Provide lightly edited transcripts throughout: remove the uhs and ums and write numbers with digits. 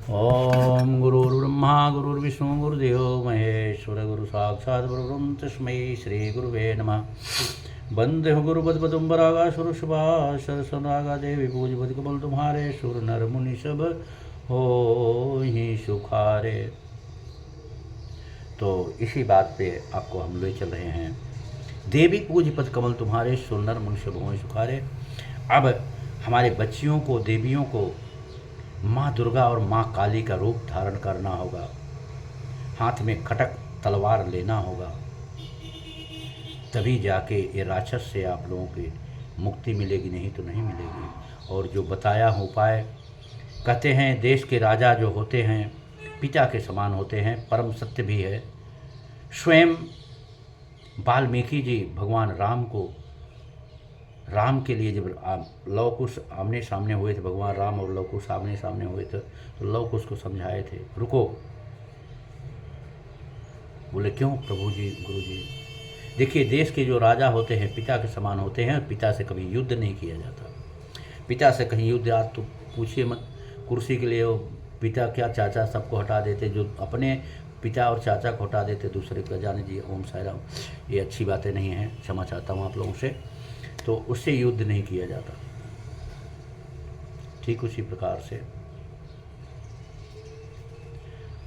ओम गुरुर्ब्रह्मा गुरुर्विष्णु गुरुदेव महेश्वर गुरु साक्षात् परब्रह्म तस्मै श्री गुरुवे नमः। वंदे गुरुपदपदुम्बरागा सुरसुभाषरसनागा देवी पूजपति कमल तुम्हारे सुर नर मुनि सब हो ही सुखारे। तो इसी बात पे आपको हम ले चल रहे हैं। देवी पूजपति कमल तुम्हारे सुर नर मुनि सब हो ही सुखारे। अब हमारे बच्चियों को, देवियों को माँ दुर्गा और माँ काली का रूप धारण करना होगा। हाथ में खटक तलवार लेना होगा, तभी जाके ये राक्षस से आप लोगों की मुक्ति मिलेगी, नहीं तो नहीं मिलेगी। और जो बताया हो उपाय, कहते हैं देश के राजा जो होते हैं पिता के समान होते हैं, परम सत्य भी है। स्वयं वाल्मीकि जी भगवान राम के लिए जब लव कुश आमने सामने हुए थे, भगवान राम और लव कुश आमने सामने हुए थे, तो लव कुश को समझाए थे, रुको। बोले क्यों प्रभु जी, गुरु जी? देखिए, देश के जो राजा होते हैं पिता के समान होते हैं, पिता से कभी युद्ध नहीं किया जाता। पिता से कहीं युद्ध आज तो पूछिए मत। कुर्सी के लिए वो पिता क्या चाचा सबको हटा देते, जो अपने पिता और चाचा को हटा देते दूसरे का, जाने जी ओम साई राम। ये अच्छी बातें नहीं हैं, क्षमा चाहता हूँ आप लोगों से। तो उससे युद्ध नहीं किया जाता। ठीक उसी प्रकार से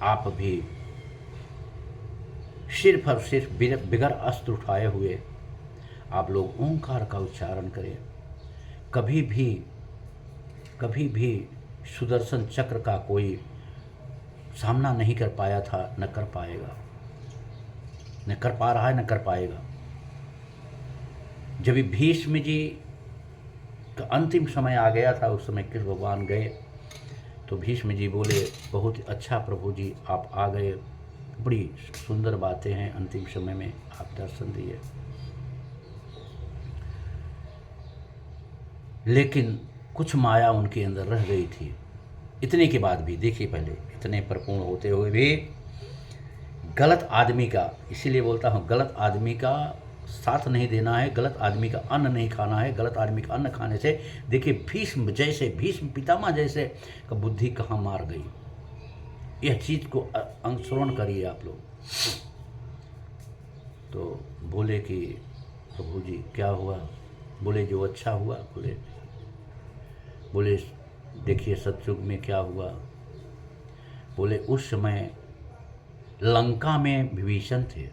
आप भी सिर्फ और सिर्फ बिगर अस्त्र उठाए हुए आप लोग ओंकार का उच्चारण करें। कभी भी सुदर्शन चक्र का कोई सामना नहीं कर पाया था, न कर पाएगा, न कर पा रहा है, न कर पाएगा। जब भीष्म जी का अंतिम समय आ गया था, उस समय कृष्ण भगवान गए तो भीष्म जी बोले बहुत अच्छा प्रभु जी आप आ गए, बड़ी सुंदर बातें हैं, अंतिम समय में आप दर्शन दिए। लेकिन कुछ माया उनके अंदर रह गई थी। इतने के बाद भी देखिए, पहले इतने परिपूर्ण होते हुए भी गलत आदमी का, इसीलिए बोलता हूँ गलत आदमी का साथ नहीं देना है, गलत आदमी का अन्न नहीं खाना है। गलत आदमी का अन्न खाने से देखिए भीष्म पितामह जैसे का बुद्धि कहाँ मार गई। यह चीज़ को अनुसरण करिए आप लोग। तो बोले कि प्रभु जी क्या हुआ? बोले जो अच्छा हुआ। बोले देखिए सतयुग में क्या हुआ। बोले उस समय लंका में विभीषण थे,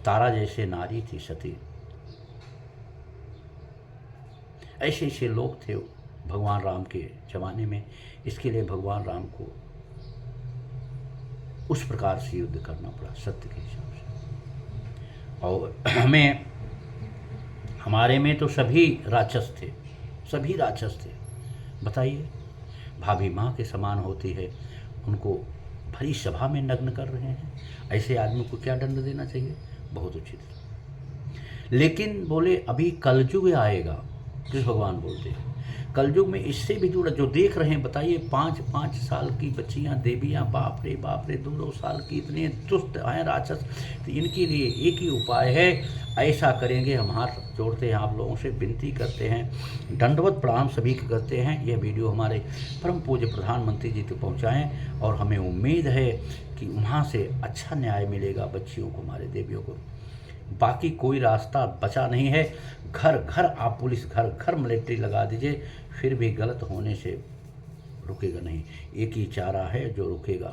तारा जैसे नारी थी सती। ऐसे ऐसे लोग थे भगवान राम के ज़माने में। इसके लिए भगवान राम को उस प्रकार से युद्ध करना पड़ा सत्य के हिसाब से। और हमारे में तो सभी राक्षस थे। बताइए, भाभी माँ के समान होती है, उनको भरी सभा में नग्न कर रहे हैं। ऐसे आदमी को क्या दंड देना चाहिए? बहुत उचित। लेकिन बोले अभी कलयुग आएगा, कृष्ण भगवान बोलते हैं कलयुग में इससे भी जुड़ा जो देख रहे हैं। बताइए 5-5 साल की बच्चियां, देवियां, बाप रे 2-2 साल की, इतने दुष्ट हैं राक्षस। तो इनके लिए एक ही उपाय है, ऐसा करेंगे। हम हाथ जोड़ते हैं, आप लोगों से विनती करते हैं, दंडवत प्रणाम सभी को करते हैं। यह वीडियो हमारे परम पूज्य प्रधानमंत्री जी तक पहुँचाएँ और हमें उम्मीद है कि वहाँ से अच्छा न्याय मिलेगा बच्चियों को, हमारे देवियों को। बाकी कोई रास्ता बचा नहीं है। घर घर आप पुलिस, घर घर मिलिट्री लगा दीजिए, फिर भी गलत होने से रुकेगा नहीं। एक ही चारा है जो रुकेगा।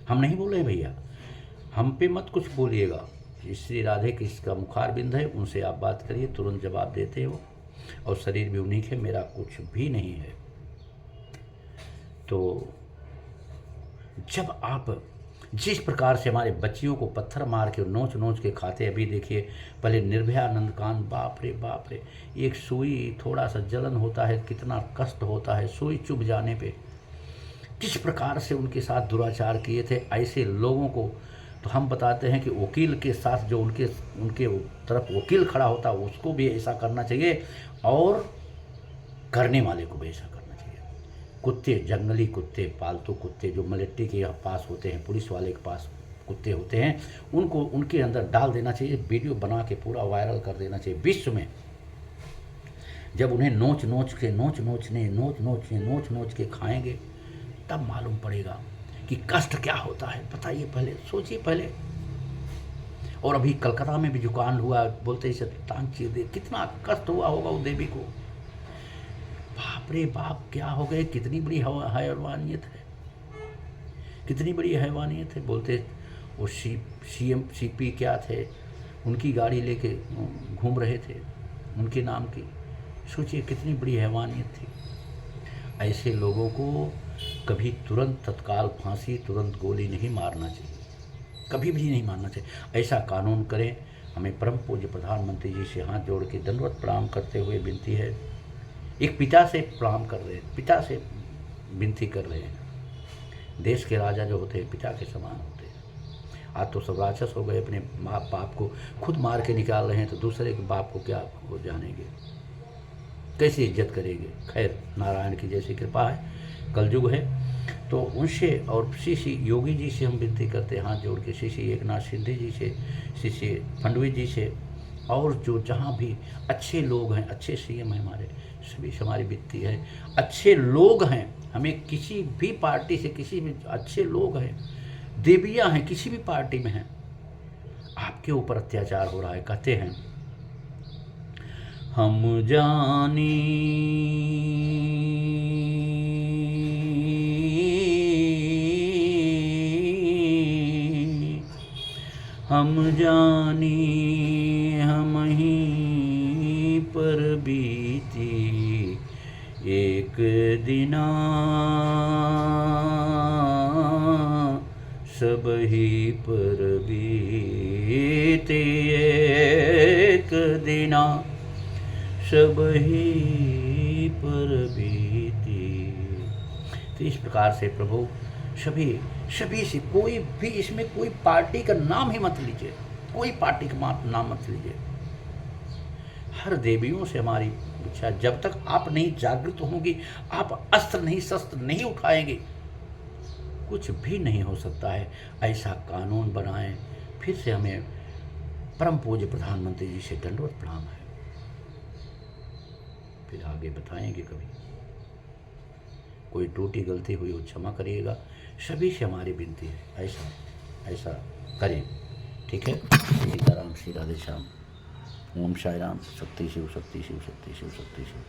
हम नहीं बोल रहे भैया, हम पे मत कुछ बोलिएगा। श्री राधे किसका मुखार बिंद है, उनसे आप बात करिए, तुरंत जवाब देते हो। और शरीर भी उन्हीं के, मेरा कुछ भी नहीं है। तो जब आप जिस प्रकार से हमारे बच्चियों को पत्थर मार के नोच नोच के खाते, अभी देखिए पहले निर्भया नंदकांड, बाप रे, एक सुई, थोड़ा सा जलन होता है, कितना कष्ट होता है सुई चुभ जाने पे। किस प्रकार से उनके साथ दुराचार किए थे। ऐसे लोगों को तो हम बताते हैं कि वकील के साथ जो उनके तरफ वकील खड़ा होता है उसको भी ऐसा करना चाहिए, और करने वाले को भी ऐसा करना चाहिए। कुत्ते, जंगली कुत्ते, पालतू कुत्ते जो मिलिट्री के यहाँ पास होते हैं, पुलिस वाले के पास कुत्ते होते हैं, उनको उनके अंदर डाल देना चाहिए, वीडियो बना के पूरा वायरल कर देना चाहिए विश्व में। जब उन्हें नोच नोच के खाएंगे, तब मालूम पड़ेगा कि कष्ट क्या होता है। बताइए, पहले सोचिए पहले। और अभी कलकत्ता में भी जो कांड हुआ, बोलते इसे टांग चीर दे, कितना कष्ट हुआ होगा उस देवी को। बाप रे बाप, क्या हो गए, कितनी बड़ी हैवानियत है, कितनी बड़ी हैवानियत है। बोलते वो सीएम सीपी क्या थे, उनकी गाड़ी लेके घूम रहे थे, उनके नाम की। सोचिए कितनी बड़ी हैवानियत थी। ऐसे लोगों को कभी तुरंत तत्काल फांसी, तुरंत गोली नहीं मारना चाहिए, कभी भी नहीं मारना चाहिए। ऐसा कानून करें। हमें परम पूज्य प्रधानमंत्री जी से हाथ जोड़ के दंडवत प्रणाम करते हुए विनती है। एक पिता से प्रणाम कर रहे हैं, पिता से विनती कर रहे हैं। देश के राजा जो होते हैं पिता के समान होते हैं। आज तो सब राक्षस हो गए, अपने माँ बाप को खुद मार के निकाल रहे हैं, तो दूसरे के बाप को क्या वो जानेंगे, कैसे इज्जत करेंगे। खैर, नारायण की जैसी कृपा है, कलयुग है। तो उनसे और श्री योगी जी से हम विनती करते हैं हाथ जोड़ के, श्री एकनाथ शिंदे जी से, श्री फडणवीस जी से, और जो जहाँ भी अच्छे लोग हैं, अच्छे सीएम हैं हमारे, सभी से हमारी विनती है। अच्छे लोग हैं, हमें किसी भी पार्टी से, किसी भी अच्छे लोग हैं, देवियाँ हैं, किसी भी पार्टी में हैं, आपके ऊपर अत्याचार हो रहा है। कहते हैं हम जानी हम ही पर बीती एक दिना, सब ही पर बीते एक दिना, सब ही पर बीती। तो इस प्रकार से प्रभु सभी से, कोई भी इसमें कोई पार्टी का नाम ही मत लीजिए, कोई पार्टी का नाम मत लीजिए। हर देवियों से हमारी इच्छा, जब तक आप नहीं जागृत होंगी, आप अस्त्र नहीं शस्त्र नहीं उठाएंगे, कुछ भी नहीं हो सकता है। ऐसा कानून बनाएं। फिर से हमें परम पूज्य प्रधानमंत्री जी से दंडवत प्रणाम है। फिर आगे बताएंगे कभी कोई टूटी गलती हुई हो क्षमा करिएगा। सभी से हमारी विनती है, ऐसा करें, ठीक है। सीताराम, श्री राधे श्याम। ओम साई राम। शक्ति शिव, शक्ति शिव, शक्ति शिव, शक्ति शिव।